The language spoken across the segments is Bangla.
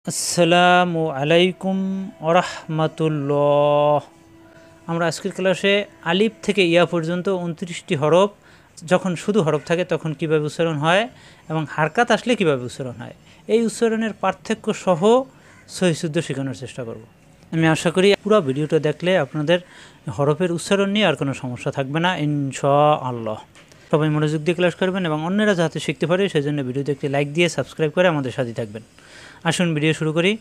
আসসালামু আলাইকুম ওরহমতুল্লাহ। আমরা আজকের ক্লাসে আলিফ থেকে ইয়া পর্যন্ত 29টি হরফ যখন শুধু হরফ থাকে তখন কীভাবে উচ্চারণ হয় এবং হারকাত আসলে কীভাবে উচ্চারণ হয় এই উচ্চারণের পার্থক্য সহ সহি শুদ্ধ শেখানোর চেষ্টা করব। আমি আশা করি পুরো ভিডিওটা দেখলে আপনাদের হরফের উচ্চারণ নিয়ে আর কোনো সমস্যা থাকবে না ইনশাআল্লাহ। সবাই মনোযোগ দিয়ে ক্লাস করবেন এবং অন্যরা যাতে শিখতে পারে সেজন্য ভিডিওতে একটি লাইক দিয়ে সাবস্ক্রাইব করে আমাদের সাথে থাকবেন। আসুন ভিডিও শুরু করি।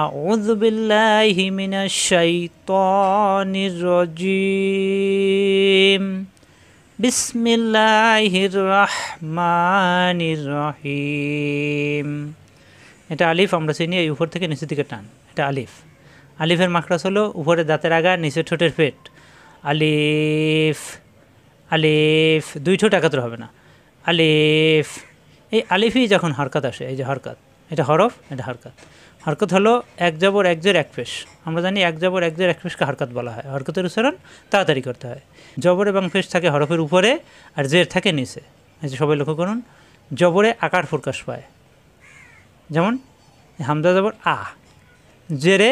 আউযু বিল্লাহি মিনাশ শাইতানির রাজিম। বিসমিল্লাহির রহমানির রহিম। এটা আলিফ আমরা চিনি, এই উপর থেকে নিচের দিকে টান, এটা আলিফ। আলিফের মাখরাজ হলো উপরে দাঁতের আগা, নিচের ঠোঁটের পেট। আলিফ আলিফ, দুই ঠোঁট একাত্র হবে না। আলিফ, এই আলিফই যখন হরকত আসে, এই যে হরকত, এটা হরফ, এটা হরকত। হরকত হলো এক জবর এক জের এক পেশ। আমরা জানি এক জবর এক জের এক পেশকে হরকত বলা হয়। হরকতের উচ্চারণ তাড়াতাড়ি করতে হয়। জবর এবং পেশ থাকে হরফের উপরে আর জের থাকে নিচে। এই যে সবাই লক্ষ্য করুন, জবরে আকার প্রকাশ পায়, যেমন হামজা জবর আ। জেরে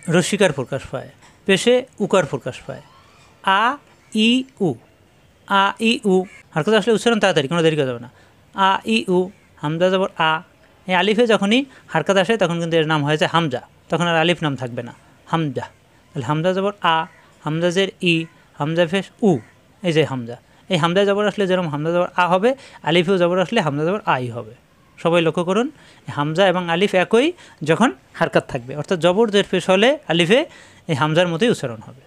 রসিকার প্রকাশ পায়, পেশে উকার প্রকাশ পায়। আ ই উ, আ ই উ। হরকত আসলে উচ্চারণ তাড়াতাড়ি, কোনো দেরি করা যাবে না। আ ই উ, হামজা জবর আ। এই আলিফে যখনই হারকাত আসে তখন কিন্তু এর নাম হয়েছে হামজা, তখন আর আলিফ নাম থাকবে না, হামজা। তাহলে হামজা জবর আ, হামজা জের ই, হামজা ফেস উ। এই যে হামজা, এই হামজা জবর আসলে যেরকম হামজা জবর আ হবে, আলিফেও জবর আসলে হামজা জবর আই হবে। সবাই লক্ষ্য করুন, হামজা এবং আলিফ একই যখন হারকাত থাকবে, অর্থাৎ জবর জের পেশ হলে আলিফে এই হামজার মতোই উচ্চারণ হবে।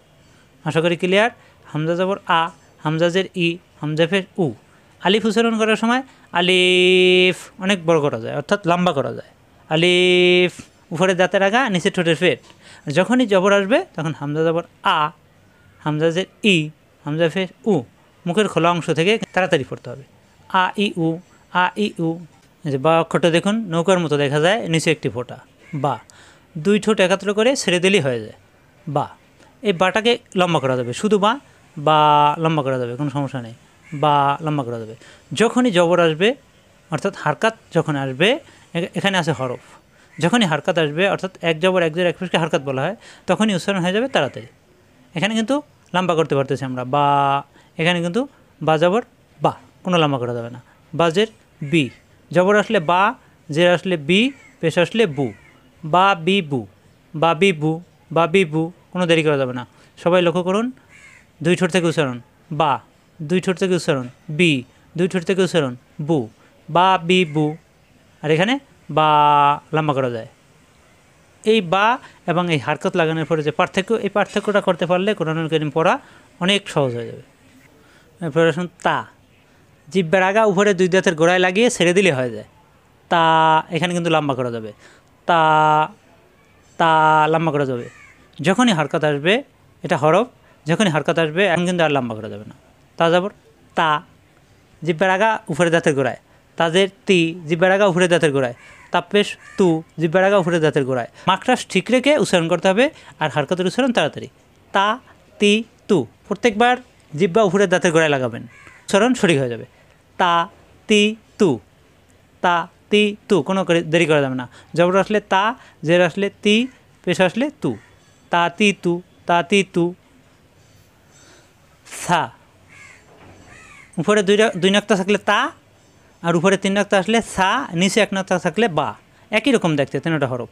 আশা করি ক্লিয়ার। হামজা জবর আ, হামজা জের ই, হামজা ফের উ। আলিফ উচ্চারণ করার সময় আলিফ অনেক বড় করা যায়, অর্থাৎ লম্বা করা যায়। আলিফ, উপরে দাঁতের আগা, নিচে ঠোঁটের পেট। যখনই জবর আসবে তখন হামজা জবর আ, হামজা জের ই, হামজা ফের উ। মুখের খোলা অংশ থেকে তাড়াতাড়ি পড়তে হবে। আ ই উ, আ ই উ। যে বা অক্ষরটা দেখুন, নৌকার মতো দেখা যায়, নিচে একটি ফোঁটা বা। দুই ঠোঁট একাত্র করে ছেড়ে দিলেই হয়ে যায় বা। এই বাটাকে লম্বা করা যাবে, শুধু বা লম্বা করা যাবে, কোনো সমস্যা নেই, বা লম্বা করা যাবে। যখনই জবর আসবে, অর্থাৎ হারকাত যখন আসবে, এখানে আছে হরফ, যখনই হারকাত আসবে, অর্থাৎ এক জবর এক জের এক পেশকে হারকাত বলা হয়, তখনই উচ্চারণ হয়ে যাবে তাড়াতাড়ি। এখানে কিন্তু লম্বা করতে পারতেছি আমরা বা। এখানে কিন্তু বা জবর বা, কোনো লম্বা করা যাবে না। বাজের বি, জবর আসলে বা, জের আসলে বি, পেশ আসলে বু। বা বি বু, বা বি বু, বা বি বু, কোনো দেরি করা যাবে না। সবাই লক্ষ্য করুন, দুই ঠোঁট থেকে উচ্চারণ বা, দুই ঠোঁট থেকে উচ্চারণ বি, দুই ঠোঁট থেকে উচ্চারণ বু, বা বি বু। আর এখানে বা লম্বা করা যায়। এই বা এবং এই হারকত লাগানোর পরে যে পার্থক্য, এই পার্থক্যটা করতে পারলে কোরআনুল কারীম পড়া অনেক সহজ হয়ে যাবে। এরপরে আসুন তা। জিহ্বার আগা উপরে দুই দাঁতের গোড়ায় লাগিয়ে ছেড়ে দিলে হয়ে যায় তা। এখানে কিন্তু লম্বা করা যাবে, তা, তা লম্বা করা যাবে। যখনই হারকত আসবে, এটা হরফ, যখনই হারকত আসবে এখন কিন্তু আর লম্বা করা যাবে না। তা যাবর তা, জিহ্বার আগা উপরে দাঁতের গোড়ায়। তাদের তি, জিহ্বার আগা উপরে দাঁতের গোড়ায়। তাপেশ তু, জিহ্বার আগা উপরে দাঁতের গোড়ায়। মাকড়াস ঠিক রেখে উচ্চারণ করতে হবে, আর হারকতের উচ্চারণ তাড়াতাড়ি। তা, তি, তু, প্রত্যেকবার জিহ্বা উপরে দাঁতের গোড়ায় লাগাবেন, উচ্চারণ সঠিক হয়ে যাবে। তা, তি, তু, তা, তি, তু, কোনো দেরি করা যাবে না। জবর আসলে তা, জের আসলে তি, পেশ আসলে তু। তা তি তু, তা তি তু। সা, উপরে দুই নক্তা থাকলে তা, আর উপরে তিন নক্তা আসলে সা, নিচে এক নক্তা থাকলে বা। একই রকম দেখতে তিনটা হরফ।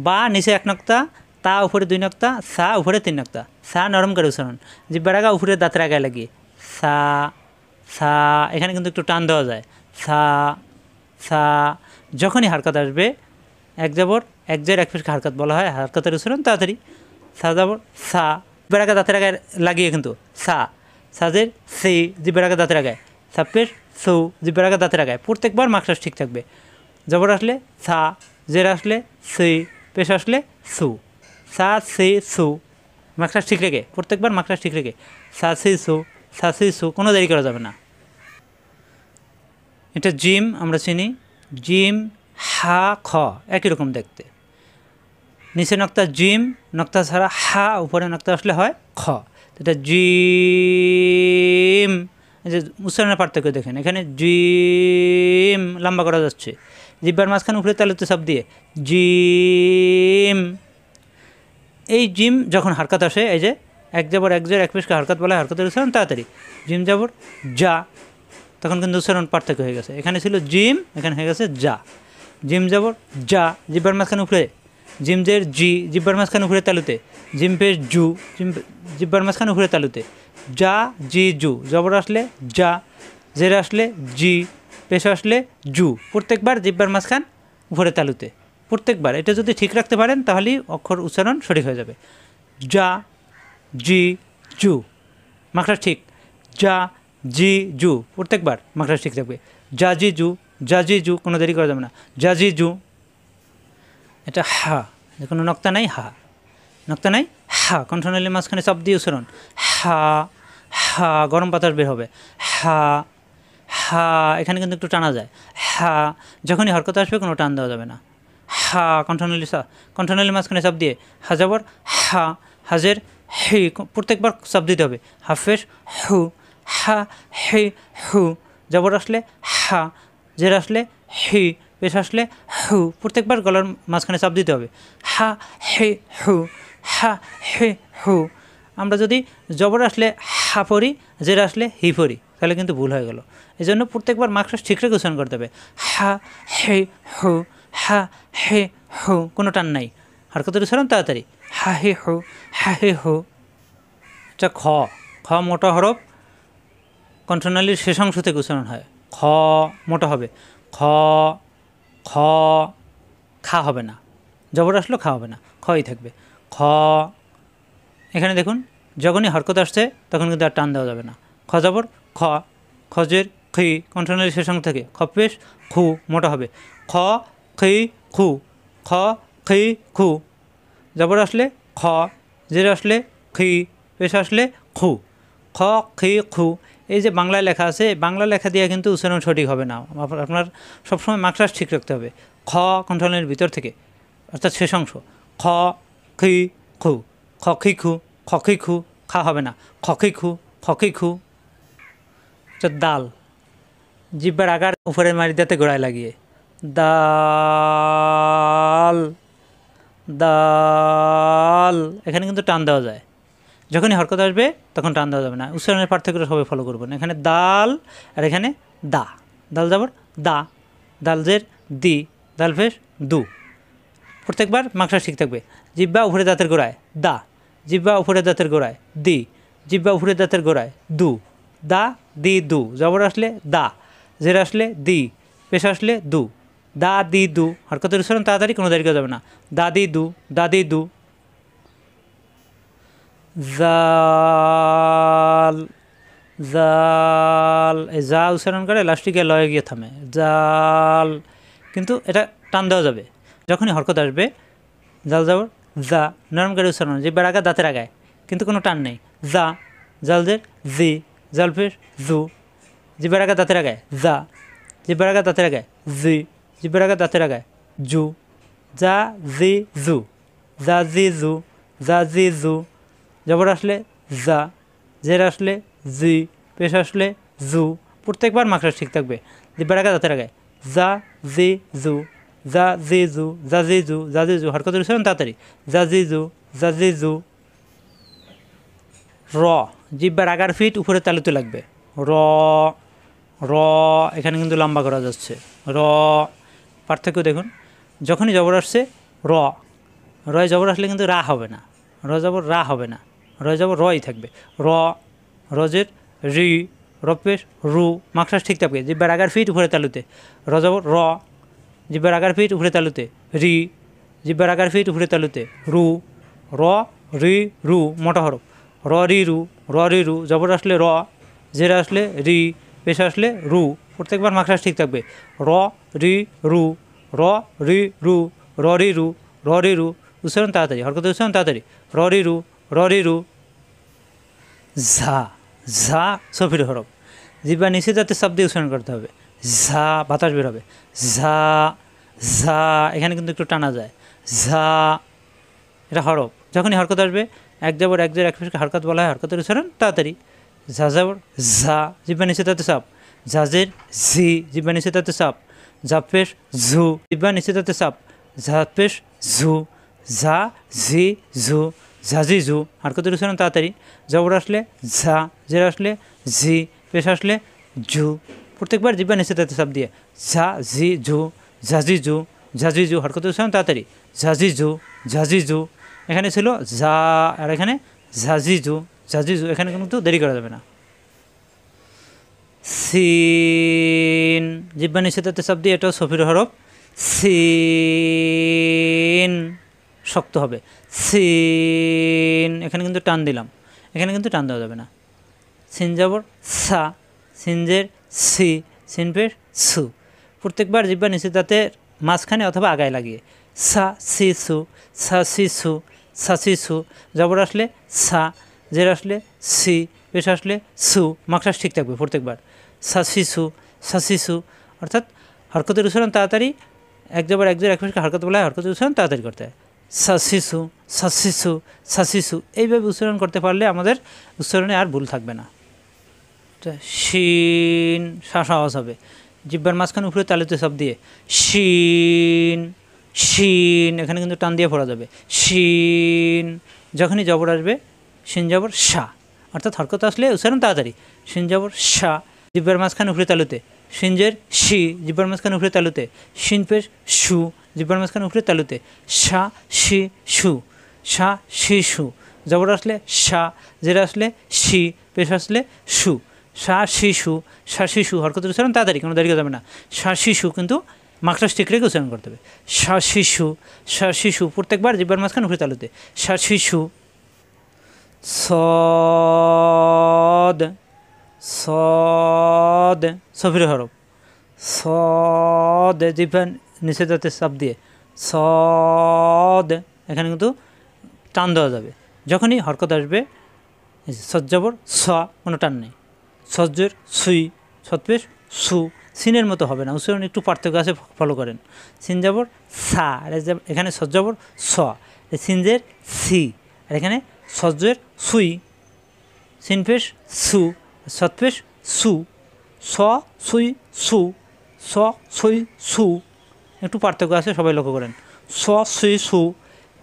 বা নিচে এক নক্তা, তা উপরে দুই নক্তা, সা উপরে তিন নক্তা। সা নরম করে উচ্চারণ, জিহ্বার আগা উপরে দাঁতের আগায় লাগিয়ে সা, সা। এখানে কিন্তু একটু টান দেওয়া যায়, সা, সা। যখনই হারকত আসবে, এক জবর এক জের এক পেশকে হারকত বলা হয়, হারকতের উচ্চারণ তাড়াতাড়ি। সা জবর সা, জিহ্বার আগা দাঁতের আগায় লাগিয়ে কিন্তু সা। সাজের সি, জিহ্বার আগা দাঁতের আগায়। সাপের সু, জিহ্বার আগা দাঁতের আগায়। প্রত্যেকবার মাকড়াস ঠিক থাকবে। জবর আসলে সা, জের আসলে সি, পেশ আসলে সু। সা সি সু, মাকড়াস ঠিক রেখে, প্রত্যেকবার মাকড়াস ঠিক রেখে। সা সি সু, সা সি সু, কোনো দেরি করা যাবে না। এটা জিম আমরা চিনি, জিম হা খ একই রকম দেখতে। নিচে নক্তা জিম, নক্তা ছাড়া হা, উপরে নক্তা আসলে হয় খ। এটা জিম, এই যে উচ্চারণের পার্থক্য দেখেন, এখানে জিম লম্বা করা যাচ্ছে, জিহ্বার মাঝখানে উপরে তালুতে চাপ দিয়ে জি, এই জিম যখন হারকাত আসে, এই যে এক জবর এক জের এক পেশকে হারকাত বলা হয়, হারকাতের উচ্চারণ তাড়াতাড়ি। জিম জবর যা, তখন কিন্তু উচ্চারণ পার্থক্য হয়ে গেছে। এখানে ছিল জিম, এখানে হয়ে গেছে যা। জিম জবর যা, জিব্বার মাঝখানে উপরে। জিম জের জি, জিব্বার মাঝখানে উপরে তালুতে। জিম পেশ জু, জিব্বার মাঝখানে উপরে তালুতে। যা জি জু, জবর আসলে যা, জের আসলে জি, পেশ আসলে জু, প্রত্যেকবার জিব্বার মাঝখান উপরে তালুতে, প্রত্যেকবার। এটা যদি ঠিক রাখতে পারেন তাহলেই অক্ষর উচ্চারণ সঠিক হয়ে যাবে। যা জি জু, মাখরাজ ঠিক। যা জি জু, প্রত্যেকবার মাখরাজ ঠিক থাকবে। যা জি জু, যা জি জু, কোনো দেরি করা যাবে না। যা জি জু, এটা হা, কোনো নক্তা নাই, হা, নক্তা নাই, হা। কণ্ঠনালীর মাঝখানে চাপ দিয়ে উচ্চারণ। হা, হা, গরম বাতাস বের হবে। হা, হা, এখানে কিন্তু একটু টানা যায়। হা, যখনই হরকত আসবে কোনো টান দেওয়া যাবে না। হা, কণ্ঠনালীর মাঝখানে চাপ দিয়ে। হাজাবর হা, হাজের হি, প্রত্যেকবার চাপ দিতে হবে। হাফেশ হু, হা হি হু, জবর আসলে হা, জের আসলে হি, পেশ আসলে হু, প্রত্যেকবার গলার মাঝখানে চাপ দিতে হবে। হা হি হু, হা হি হু। আমরা যদি জবর আসলে হা পড়ি, জের আসলে হি পড়ি, তাহলে কিন্তু ভুল হয়ে গেল। এই জন্য প্রত্যেকবার মাখরাজ ঠিক রেখে উচ্চারণ করতে হবে। হা হি হু, হা হি হু, কোনো টান নাই, হরকতের উচ্চারণ তাড়াতাড়ি। হা হি হু, হা হি হু। এটা খ, খ মোটা হরফ, কণ্ঠনালীর শেষাংশ থেকে উচ্চারণ হয়। খ মোটা হবে। খ, খ, খা হবে না, জবর আসলেও খা হবে না, খই থাকবে। খ, এখানে দেখুন যখনই হরকত আসছে তখন কিন্তু আর টান দেওয়া যাবে না। খ জবর খ, খজের খি, কণ্ঠনালীর শেষাংশ থেকে। খ পেশ খু, মোটা হবে। খ খি খু, খ খি খু, জবর আসলে খ, জের আসলে খি, পেশ আসলে খু। খ খি খু। এই যে বাংলায় লেখা আছে, বাংলা লেখা দিয়ে কিন্তু উচ্চারণ সঠিক হবে না। আপনার সবসময় মাখরাজ ঠিক রাখতে হবে। খ কণ্ঠনালীর ভিতর থেকে, অর্থাৎ শেষ অংশ। খ খি খু, খ খি খু, খ খি খু, খা হবে না। খ খি খু, খ খি খু। দাল, জিব্বার আগার উপরের মারিদাতে গোড়ায় লাগিয়ে। দাল, দাল, এখানে কিন্তু টান দেওয়া যায়। যখনই হরকত আসবে তখন টান দেওয়া যাবে না। উচ্চারণের পার্থক্যটা সবাই ফলো করবেন। এখানে দাল আর এখানে দা। দাল যাবর দা, দাল জের দি, দাল ফেস দু, প্রত্যেকবার মাখরাজ ঠিক থাকবে। জিব্বা উপরে দাঁতের গোড়ায় দা, জিব্বা উপরে দাঁতের গোড়ায় দি, জিব্বা উপরে দাঁতের গোড়ায় দু, দা দি দু, জবর আসলে দা, জের আসলে দি, পেশ আসলে দু, দা দি দু। হরকতের উচ্চারণ তাড়াতাড়ি, কোনো দেরি করা যাবে না। দা দি দু, দা দি দু। জাল, জাল, এই যা উচ্চারণ করে লাস্টিকে লয়ে গিয়ে থামে। জাল, কিন্তু এটা টান দেওয়া যাবে। যখনই হরকত আসবে জাল যাবর যা, নরম করে উচ্চারণ, জিব্বার আগা দাঁতের আগায়, কিন্তু কোনো টান নেই। যা, জালদের জি, জাল ফের জু, জিব্বার আগা দাঁতের আগায় যা, জিব্বার আগা দাঁতের আগায় জি, জিব্বার আগা দাঁতের আগায় জু। যা জি জু, যা জি জু, যা জি জু, জবর আসলে যা, জের আসলে জি, পেশ আসলে জু, প্রত্যেকবার মাখরাজ ঠিক থাকবে। জিব্বার আগা দাঁতের আগায় যা জি জু, যা জি জু, যা জি জু, যা জি জু, হরকতের উচ্চারণ তাড়াতাড়ি। যা জি জু, যা জি জু। র, জিব্বার আগার ফিট উপরে তালুতে লাগবে। র, র, এখানে কিন্তু লম্বা করা যাচ্ছে। র, পার্থক্য দেখুন, যখনই জবর আসছে র, রয় জবর আসলে কিন্তু রা হবে না, র জবর রা হবে না, রয় জবর রই থাকবে। র, রজের রি, রপেশ রু, মাখরাজ ঠিক থাকবে। জিব্বার আগার ফিট উপরে তালুতে। র জবর র, জিব্বার আগার ফিট উপরে তালুতে। রি, জিব্বার আগার ফিট উপরে তালুতে। রু, র রি রু, মোটা হরফ। র রি রু, র রি রু, জবর আসলে র, জের আসলে রি, পেশ আসলে রু, প্রত্যেকবার মাখরাজ ঠিক থাকবে। র রি রু, র রি রু, র রি রু, র রি রু, উচ্চারণ তাড়াতাড়ি, হরকতের উচ্চারণ তাড়াতাড়ি। র রি রু, র রি রু। ঝা, ঝা সফির হরফ, জিব্বা নিচে যাতে চাপ দিয়ে উচ্চারণ করতে হবে। ঝা, বাতাস বের হবে। ঝা, ঝা, এখানে কিন্তু একটু টানা যায়। ঝা, এটা হরফ, যখনই হরকত আসবে এক জবর এক জের এক পেশকে হরকত বলা হয়, হরকতের উচ্চারণ তাড়াতাড়ি। ঝা জবর ঝা, জিব্বা নিচে তাতে চাপ। ঝাজের ঝি, জিব্বা নিচে তাতে চাপ। ঝাপেশ ঝু, জিব্বা নিচে তাতে চাপ। ঝাপেশ ঝু, ঝা ঝি ঝু ঝাঝি ঝু। হরকতের উচ্চারণ তাড়াতাড়ি। জবর আসলে ঝা, জের আসলে ঝি, পেশ আসলে ঝু। প্রত্যেকবার জিহ্বা নিচে তাতে চাপ দিয়ে ঝা ঝি ঝু ঝাঝি ঝু ঝাঝি ঝু। হরকতের উচ্চারণ তাড়াতাড়ি। ঝাঝি ঝু ঝাঝি ঝু। এখানে ছিল ঝা আর এখানে ঝাঝি ঝু ঝাঝি ঝু। এখানে কিন্তু দেরি করা যাবে না। সিন, জিহ্বা নিচে তাতে চাপ দিয়ে, এটাও সফির হরফ। সিন, শক্ত হবে। সিন, এখানে কিন্তু টান দিলাম, এখানে কিন্তু টান দেওয়া যাবে না। সিন জবর সা, সিনজের সি, সিন পেশ সু। প্রত্যেকবার জিহ্বা নিচে তাতে মাঝখানে অথবা আগায় লাগিয়ে সা সি সু সা সি সু সা সি সু। জবর আসলে সা, জের আসলে সি, পেশ আসলে সু। মাকড়াস ঠিক থাকবে প্রত্যেকবার। সা সি সু সা সি সু। অর্থাৎ হরকতের উচ্চারণ তাড়াতাড়ি। এক জবর এক জোর এক পেশকে হরকত বলা হয়, হরকতের উচ্চারণ তাড়াতাড়ি করতে হয়। সা শিশু সা শিশু সা শিশু। এইভাবে উচ্চারণ করতে পারলে আমাদের উচ্চারণে আর ভুল থাকবে না। শিন, শ্বাস আওয়াজ হবে। জিহ্বার মাঝখানে উপরে তালিত সব দিয়ে শিন শিন। এখানে কিন্তু টান দিয়ে পড়া যাবে শিন। যখনই জবর আসবে শিন জবর সা, অর্থাৎ হরকত আসলে উচ্চারণ তাড়াতাড়ি। শিন জবর সা, জিহ্বার মাঝখানে উপরে তালুতে। শিনজের শি, জিহ্বার মাঝখানে উপরে তালুতে। শিন পেশ সু, জিহ্বার মাঝখানে উপরে তালুতে। সা শি সু সা শি সু। জবর আসলে সা, জের আসলে শি, পেশ আসলে সু। সা শিশু সা শিশু। হরকতের উচ্চারণ তাড়াতাড়ি, কোনো দেরি যাবে না। সা শিশু কিন্তু মাকড়াস ঠিক রেখে উচ্চারণ করতে হবে। সা শিশু সা শিশু। প্রত্যেকবার জিহ্বার মাঝখানে উপরে তালুতে সা শিশু। সদ, সদ সফির হরফ। সদ, জিহ্বা নিচে যাতে চাপ দিয়ে সদ। এখানে কিন্তু টান দেওয়া যাবে। যখনই হরকত আসবে সজ্জাবর স, কোনো টান নেই। সজ্জের সুই, সৎপেশ সু। সিনের মতো হবে না, উচ্চারণ একটু পার্থক্য আছে, ফলো করেন। সিন যাবর সা, এখানে সজ্জাবর স। সিনজের সি, আর এখানে সজ্জের সুই। সিনপেশ সু, সৎপেশ সু। স সুই সু, স সুই সু। একটু পার্থক্য আছে, সবাই লক্ষ্য করেন। স সুই সু।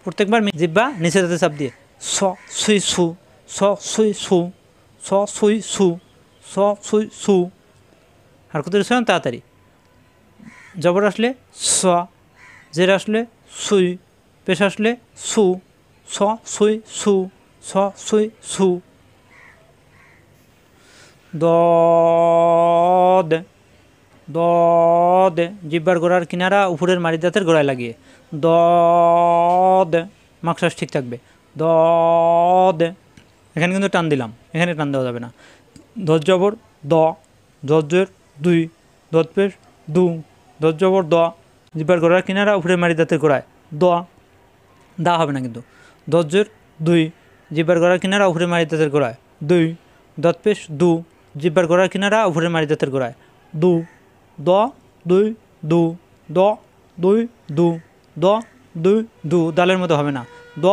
প্রত্যেকবার জিহ্বা নিচে যাতে চাপ দিয়ে স সুই সু স সুই সু স সুই সু স সুই সু। হরকতের উচ্চারণ তাড়াতাড়ি। জবর আসলে স, জের আসলে সুই, পেশ আসলে সু। স সুই সু স সুই সু। দদ, দদ, জিহ্বার গোড়ার কিনারা উপরের মাড়ি দাঁতের গোড়ায় লাগিয়ে দদ। মাকড়াস ঠিক থাকবে। দদ, এখানে কিন্তু টান দিলাম, এখানে টান দেওয়া যাবে না। দজ জবর দ, দজের দুই, দদ পেশ দু, দজ জবর দ। জিহ্বার গোড়ার কিনারা উপরের মাড়ি দাঁতের গোড়ায় দ, দা হবে না কিন্তু। দজের দুই, জিহ্বার গোড়ার কিনারা উপরের মাড়ি দাঁতের গোড়ায় দুই, দদ পেশ দু, জিহ্বার গোড়ার কিনারা উপরের মাড়ি দাঁতের গোড়ায় দু। দ দুই দু, দ দুই দু, দ দুই দু। দালের মতো হবে না। দ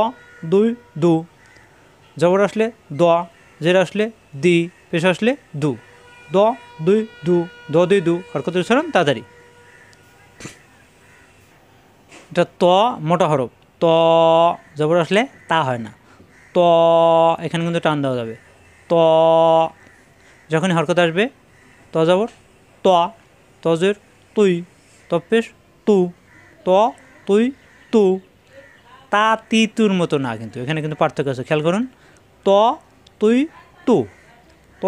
দুই দু। জবর আসলে দ, জের আসলে দি, পেশ আসলে দু। দ দুই দু, দ দুই দু। হরকতের উচ্চারণ তাড়াতাড়ি। এটা ত মোটা হরফ। ত, জবর আসলে তা হয় না। ত, এখানে কিন্তু টান দেওয়া যাবে। ত, যখনই হরকত আসবে ত জবর ত, তজের তুই, তপেশ তু, ত তুই তু। তা তি তুর মতো না কিন্তু, এখানে কিন্তু পার্থক্য আছে, খেয়াল করুন। ত তুই তু, ত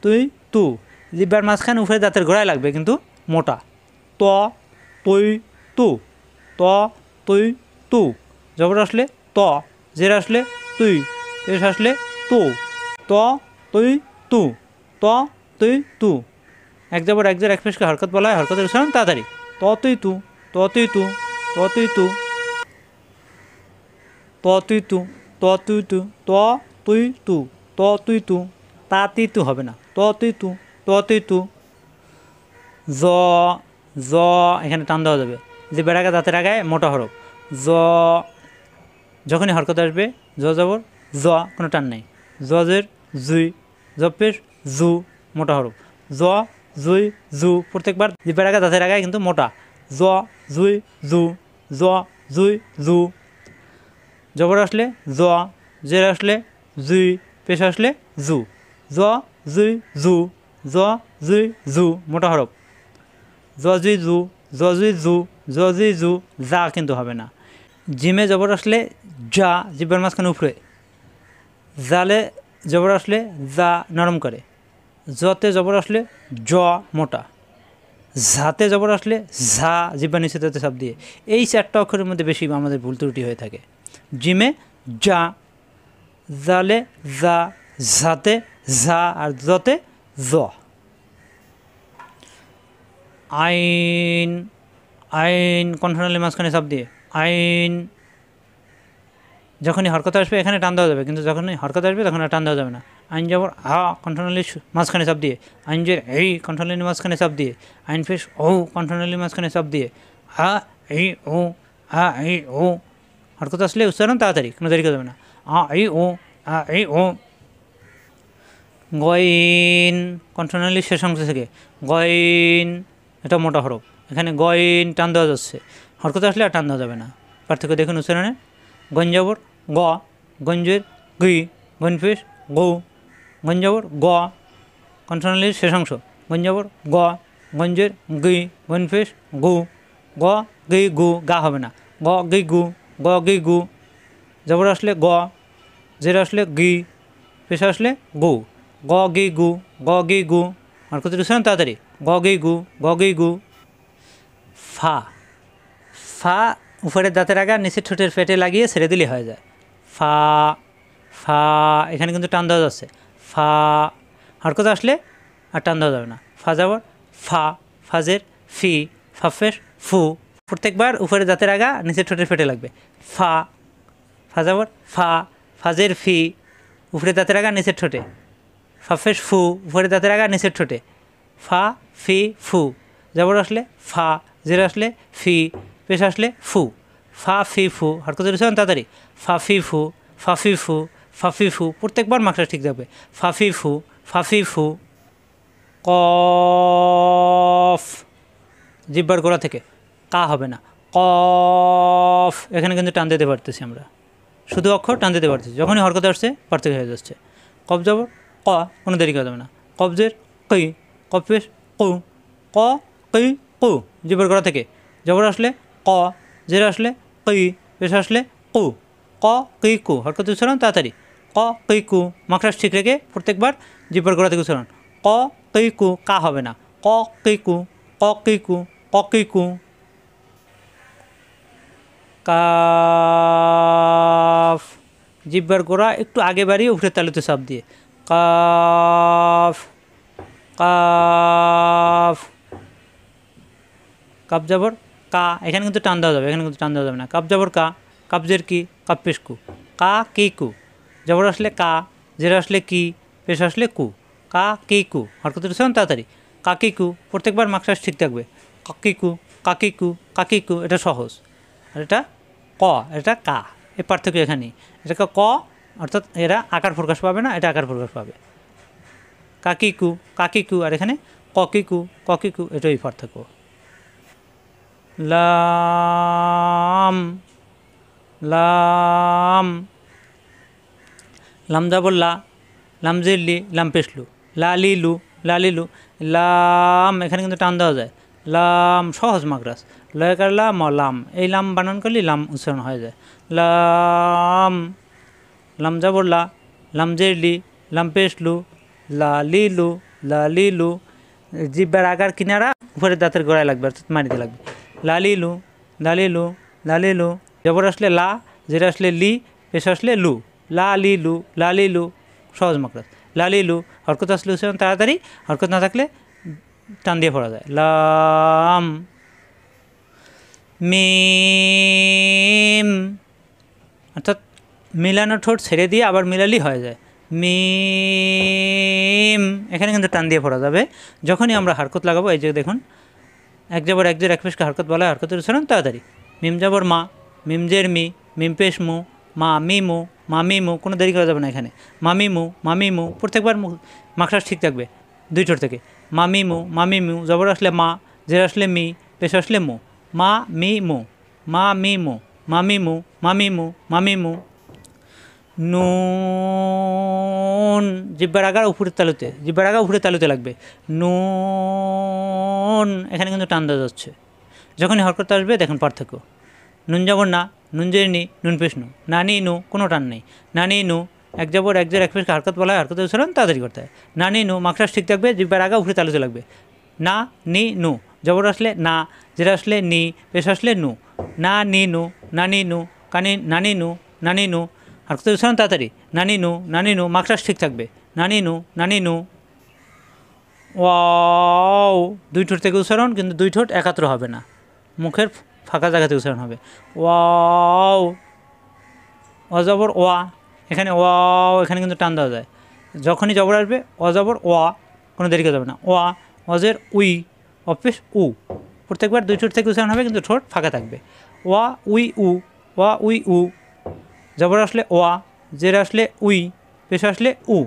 তুই তু। জিহ্বার মাঝখানে উপরে দাঁতের গোড়ায় লাগবে কিন্তু মোটা। ত তুই তু, ত তুই তু। জবর আসলে ত, জের আসলে তুই, পেশ আসলে তু। ত তুই তু, ত তুই তু। এক জবর এক জের এক পেশকে হরকত বলা হয়, হরকতের উচ্চারণ তাড়াতাড়ি। ত তুই তু, ত তুই তু, ত তুই তু, ত তুই তু, ত তুই তু, ত তুই তু, ত তুই তু। তা তি তু হবে না। ত তুই তু, ত তুই তু। জ, জ, এখানে টান দেওয়া যাবে। যে বেড়াকে দাঁতের আগায় মোটা হরফ জ। যখনই হরকত আসবে জ জবর জ, কোনো টান নেই। জের জুই, জপের জু, মোটা হরফ জ জুই জু। প্রত্যেকবার যে বেড়াকে দাঁতের আগায় কিন্তু মোটা। জ জুই জু, জ জুই জু। জবর আসলে জ, জের আসলে জুই, পেশ আসলে জু, জ জুই জু, জ জুই জু মোটা হরফ, জ জুই জু, জ জুই জু, জ জুই জু, যা কিন্তু হবে না। জিমে জবর আসলে যা, জিব্বার মাঝখানে উপরে, জালে জবর আসলে যা নরম করে, জতে জবর আসলে জ মোটা, ঝাতে জবর আসলে ঝা জিব্বা নিচে তাতে চাপ দিয়ে। এই 4টা অক্ষরের মধ্যে বেশি আমাদের ভুল ত্রুটি হয়ে থাকে। জিমে যা, জালে যা, ঝাতে ঝা, আর জতে জ। আইন, আইন কণ্ঠনালীর মাঝখানে চাপ দিয়ে, আইন যখনই হরকত আসবে এখানে টান দেওয়া যাবে, কিন্তু যখনই হরকত আসবে তখন আর টান দেওয়া যাবে না। আইন জবর হা কণ্ঠনালীর মাঝখানে চাপ দিয়ে, আইন জের এই কণ্ঠনালীর মাঝখানে চাপ দিয়ে, আইন পেশ ও কণ্ঠনালীর মাঝখানে চাপ দিয়ে, হা এই ও, হা এই ও। হরকত আসলে উচ্চারণ তাড়াতাড়ি, কোনো দেরি করা যাবে না। এই ও, এই ও। গইন কণ্ঠনালীর শেষ অংশ থেকে, গইন এটা মোটা হরফ, এখানে গইন টান দেওয়া যাচ্ছে, হরকত আসলে আর টান দেওয়া যাবে না। পার্থক্য দেখুন উচ্চারণে, গঞ্জাবর গ, গঞ্জের গি, গনফেশ গৌ, গঞ্জাবর গ কণ্ঠনালীর শেষ অংশ, গঞ্জাবর গ, গঞ্জের গি, গনফেশ গু, গ গি গু, গা হবে না, গ গি গু, গ গি গু। জবর আসলে গ, জের আসলে গি, পেশ আসলে গু, গ গি গু, গ গি গু। আর কত উচ্চারণ তাড়াতাড়ি, গ গি গু, গ গি গু। ফা, ফা উপরের দাঁতের আগা নিচের ঠোঁটের পেটে লাগিয়ে ছেড়ে দিলে হয়ে যায়। ফা, ফা এখানে কিন্তু টান দেওয়া যাচ্ছে, ফা হরকত আসলে আর টান দেওয়া যাবে না। ফা যাবর ফা, ফাজের ফি, ফাফের ফু, প্রত্যেকবার উপরের দাঁতের আগা নিচের ঠোঁটের পেটে লাগবে। ফা, ফা যাবর ফা, ফাজের ফি, উপরের দাঁতের আগা নিচের ঠোঁটে, ফাফের ফু, উপরের দাঁতের আগা নিচের ঠোঁটে, ফা ফি ফু। জবর আসলে ফা, জের আসলে ফি, পেশ আসলে ফু, ফা ফি ফু। হরকতের উচ্চারণ তাড়াতাড়ি, ফা ফি ফু, ফা ফি ফু, ফা ফি ফু। প্রত্যেকবার মাকড়া ঠিক থাকবে, ফা ফি ফু, ফা ফি ফু। কফ জিব্বার গোড়া থেকে, কা হবে না, কফ এখানে কিন্তু টান দিতে পারতেছি আমরা, শুধু অক্ষর টান দিতে পারতেছি, যখনই হরকত আসছে পার্থক্য হয়ে যাচ্ছে। কফ জবর ক, কোনো দেরি করা যাবে না, কবজের কই, কফের কু, ক কই কু, জিব্বার গোড়া থেকে, জবর আসলে ক, জের আসলে কই, পেশ আসলে কু, ক কই কু। হরকত উচ্চারণ তাড়াতাড়ি, ক কই কু, মাকড়াস ঠিক রেখে প্রত্যেকবার জিব্বার গোড়া থেকে উচ্চারণ, ক কই কু, কা হবে না, ক কই কু, ক কই কু, ক কই কু। কাফ জিব্বার গোড়া একটু আগে বাড়িয়ে উপরের তালুতে চাপ দিয়ে, কাফ, কাফ। কাপ যাবর কা, এখানে কিন্তু টান দেওয়া যাবে, এখানে কিন্তু টান দেওয়া যাবে না। কাপ যাবর কা, কাবজের কি, কাপ পেশ কু, কা কি কু। জবর আসলে কা, জের আসলে কি, পেশ আসলে কু, কা কি কু। হরকতের উচ্চারণ তাড়াতাড়ি, কাকি কু। প্রত্যেকবার মাকড়াস ঠিক থাকবে, কাকি কু, কাকি কু, কাকি কু। এটা সহজ, আর এটা ক, এটা কা, এই পার্থক্য এখানেই। এটাকে ক অর্থাৎ এরা আকার প্রকাশ পাবে না, এটা আকার প্রকাশ পাবে, কাকিকু, কাকিকু। আর এখানে ককিকু, ককিকু, এটাই পার্থক্য। লাম, লাম, লাম যাবর লা, লাম জেরলি, লাম পেশলু, লালিলু, লালিলু। লাম এখানে কিন্তু টান দেওয়া যায়, লাম সহজ মাকড়াস, লয়কার লাম লাম, এই লাম বানান করলে লাম উচ্চারণ হয়ে যায়। লাম, লাম যাবর লা, লাম জেরলি, লাম পেশলু, লালিলু, লালিলু। জিব্বার আগার কিনারা উপরের দাঁতের গোড়ায় লাগবে, অর্থাৎ মাটিতে লাগবে। লালিলু, লালিলু, লালিলু। জবর আসলে লা, যেটা আসলে লি, পেশ আসলে লু, লালিলু, লালিলু। সহজ মাকড়াস, লালিলু। হরকত আসলে উচ্চারণ তাড়াতাড়ি, হরকত না থাকলে টান দিয়ে পড়া যায়। লাম, মিম, অর্থাৎ মিলানো ঠোঁট ছেড়ে দিয়ে আবার মিলালি হয়ে যায়, মিম। এখানে কিন্তু টান দিয়ে পড়া যাবে যখনই আমরা হরকত লাগাবো। এই যে দেখুন, এক যাবর এক জের এক পেশকে হরকত বলা হয়, হরকতের উচ্চারণ তাড়াতাড়ি। মিম যাবর মা, মিম জের মি, মিম পেশ মু, মা মি মু, মা মি মু। কোনো দেরি করা যাবে না এখানে, মামি মু, মামি মু। প্রত্যেকবার মাকড়াস ঠিক থাকবে দুই ঠোঁট থেকে, মামি মু, মামি মু। জবর আসলে মা, জের আসলে মি, পেশ আসলে মু, মা মি মু, মা মি মু, মামি মু, মামি মু, মামি মু। নুন, জিহ্বার আগা উপরের তালুতে, জিহ্বার আগা উপরের তালুতে লাগবে। নুন, এখানে কিন্তু টান দেওয়া যাচ্ছে। যখনই হরকত আসবে দেখুন পার্থক্য। নুন জবর না, নুন জের নি, নুন পেশ নু, না নি নু, কোনো টান নেই। না নি নু, এক জবর এক জের এক পেশকে হরকত বলা হয়, হরকতের উচ্চারণ তাড়াতাড়ি করতে হয়। না নি নু, মাকড়াস ঠিক থাকবে, জিহ্বার আগা উপরে তালুতে লাগবে। না নি নু, জবর আসলে না, জের আসলে নি, পেশ আসলে নু। না নি নু, না নি নু, কানি না নি নু, না নি নু, হরকতের উচ্চারণ তাড়াতাড়ি। না নি নু, না নি নু, মাকড়াস ঠিক থাকবে। না নি নু, না নি নু। ওয়াও, দুই ঠোঁট থেকে উচ্চারণ, কিন্তু দুই ঠোঁট একাত্র হবে না, মুখের ফাঁকা জায়গাতে উচ্চারণ হবে। ওয়াও, অজবর ওয়া, এখানে ওয়াও, এখানে কিন্তু টান দেওয়া যায়। যখনই জবর আসবে অজবর ওয়া, কোনো দেরি করা যাবে না। ওয়া, অজের উই, অপেশ উ, প্রত্যেকবার দুই ঠোঁট থেকে উচ্চারণ হবে, কিন্তু ঠোঁট ফাঁকা থাকবে। ওয়া উই উ, ওয়া উই উ, জবর আসলে ওয়া, জের আসলে উই, পেশ আসলে উ।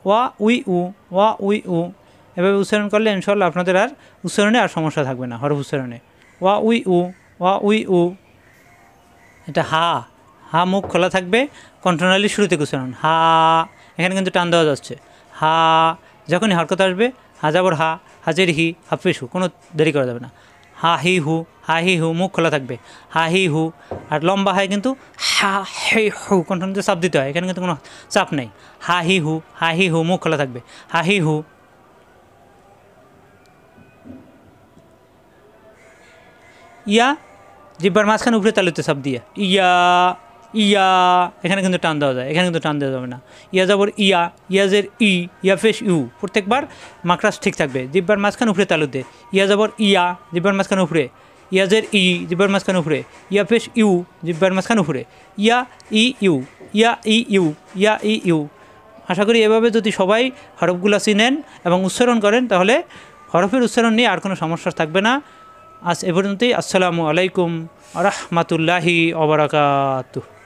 ওয়া উই উ, ওয়া উই উ, এভাবে উচ্চারণ করলে ইনশাল্লাহ আপনাদের আর উচ্চারণে আর সমস্যা থাকবে না, হরফ উচ্চারণে। ওয়া উই উ, ওয়া উই উ। এটা হা, হা মুখ খোলা থাকবে, কণ্ঠনালী শুরু থেকে উচ্চারণ। হা, এখানে কিন্তু টান দেওয়া যাচ্ছে। হা, যখনই হরকত আসবে হাজাবর হা, হাজের হি, হাফিস হু, কোনো দেরি করা যাবে না। হা হি হু, হা হি হু, মুখ খোলা থাকবে। হা হি হু, আর লম্বা হয় কিন্তু হা হে হু, কণ্ঠনালীতে চাপ দিতে হয়, এখানে কিন্তু কোনো চাপ নেই। হা হি হু, হা হি হু, মুখ খোলা থাকবে। হা হি হু। ইয়া, জিহ্বার মাঝখানে উপরে তালুতে চাপ দিয়ে ইয়া, ইয়া, এখানে কিন্তু টান দেওয়া যায়, এখানে কিন্তু টান দেওয়া যাবে না। ইয়া জবর ইয়া, ইয়াজের ই, ইয়া ফেস ইউ, প্রত্যেকবার মাকড়াস ঠিক থাকবে, জিহ্বার মাঝখানে উপরে তালুতে। ইয়া জবর ইয়া, জিহ্বার মাঝখানে উপরে। ইয়াজের ই, জিহ্বার মাঝখানে উপরে। ইয়া ফেস ইউ, জিহ্বার মাঝখানে উপরে। ইয়া ই ইউ, ইয়া ই ইউ, ইয়া ই ইউ। আশা করি এভাবে যদি সবাই হরফগুলো চিনেন এবং উচ্চারণ করেন, তাহলে হরফের উচ্চারণ নিয়ে আর কোনো সমস্যা থাকবে না। আজ এ পর্যন্তই। আসসালামু আলাইকুম রাহমাতুল্লাহি ওয়া বারাকাতুহু।